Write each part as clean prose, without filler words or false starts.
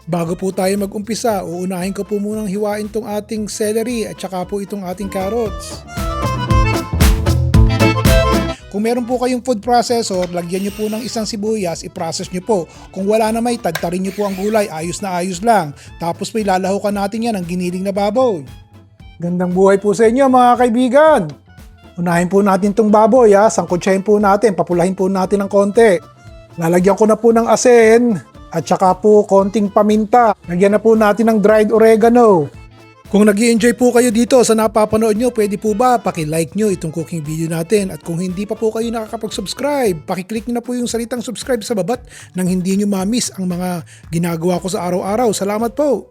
Bago po tayo mag-umpisa, uunahin ko po munang hiwain itong ating celery at saka po itong ating carrots. Kung meron po kayong food processor, lagyan nyo po ng isang sibuyas, i-process nyo po. Kung wala na may, tadtarin nyo po ang gulay, ayos na ayos lang. Tapos po ilalahukan natin yan ng giniling na baboy. Gandang buhay po sa inyo mga kaibigan! Unahin po natin itong baboy, sangkutsahin po natin, papulahin po natin ng konti. Lalagyan ko na po ng asin at saka po konting paminta. Lagyan na po natin ng dried oregano. Kung nag-i-enjoy po kayo dito sa napapanood nyo, pwede po ba paki-like nyo itong cooking video natin? At kung hindi pa po kayo nakakapag-subscribe, paki-click nyo na po yung salitang subscribe sa babat nang hindi nyo ma-miss ang mga ginagawa ko sa araw-araw. Salamat po!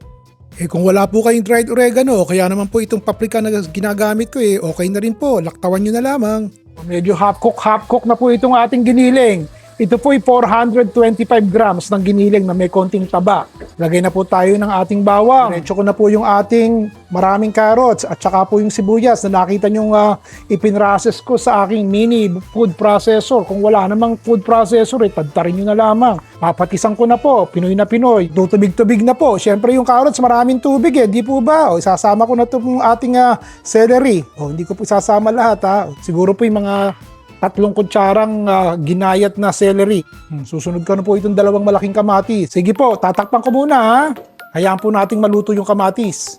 Kung wala po kayong dried oregano, kaya naman po itong paprika na ginagamit ko okay na rin po, laktawan nyo na lamang. Medyo half cook na po itong ating giniling. Ito po ay 425 grams ng giniling na may konting taba. Lagay na po tayo ng ating bawang. Diretso ko na po yung ating maraming carrots at saka po yung sibuyas na nakita nyong ipinrocess ko sa aking mini food processor. Kung wala namang food processor, tadtarin nyo na lamang. Papatisan ko na po, Pinoy na Pinoy. Tutubig-tubig na po. Siyempre yung carrots maraming tubig di po ba? Isasama ko na ito pong ating celery. Hindi ko po isasama lahat Siguro po yung mga 3 kutsarang ginayat na celery. Susunod ko na po itong 2 malaking kamatis. Sige po, tatakpan ko muna Hayaan po nating maluto yung kamatis.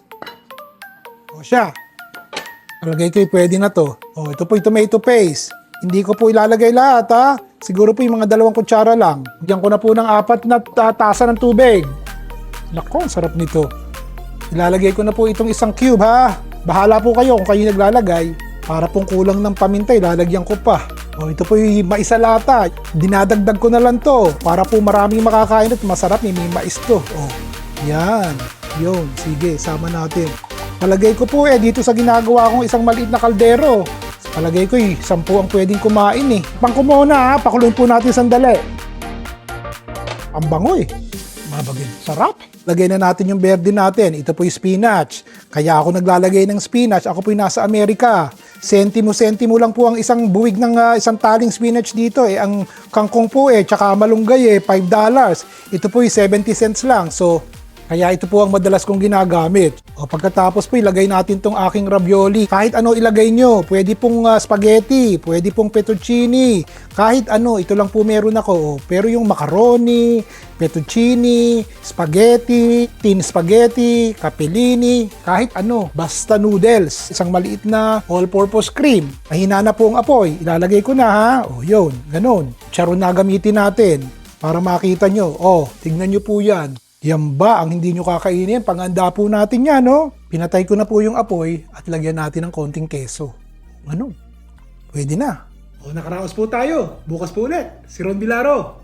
Siya. Palagay ko pwede na to. Ito po yung tomato paste. Hindi ko po ilalagay lahat Siguro po yung mga 2 kutsara lang. Bigyan ko na po ng 4 na tasa ng tubig. Nako, sarap nito. Ilalagay ko na po itong 1 cube Bahala po kayo kung kayo naglalagay. Para pong kulang ng paminta, ilalagyan ko pa. Ito po yung maisa lata. Dinadagdag ko na lang to. Para po maraming makakain at masarap. May mais to. Yan. Yun. Sige, sama natin. Palagay ko po dito sa ginagawa kong isang maliit na kaldero. Palagay ko 10 ang pwedeng kumain Pangko muna Pakuluin po natin sandali. Ang bango Mabagin. Sarap. Lagay na natin yung berde natin. Ito po yung spinach. Kaya ako naglalagay ng spinach. Ako po yung nasa Amerika. Sentimo lang po ang isang buwig ng isang taling spinach dito Ang kangkong po tsaka malunggay $5. Ito po yung 70 cents lang. So, kaya ito po ang madalas kong ginagamit. Pagkatapos po ilagay natin tong aking ravioli. Kahit ano ilagay nyo. Pwede pong spaghetti, pwede pong fettuccine. Kahit ano, ito lang po meron ako. Pero yung macaroni, fettuccine, spaghetti, tin spaghetti, capellini, kahit ano. Basta noodles. Isang maliit na all-purpose cream. Mahina na po ang apoy. Ilalagay ko na yun, ganun. Charon na gamitin natin para makita nyo. Tignan nyo po yan. Yan ba ang hindi nyo kakainin? Panganda po natin yan, Pinatay ko na po yung apoy at lagyan natin ng konting keso. Pwede na. Nakaraos po tayo. Bukas po ulit. Si Ron Bilaro.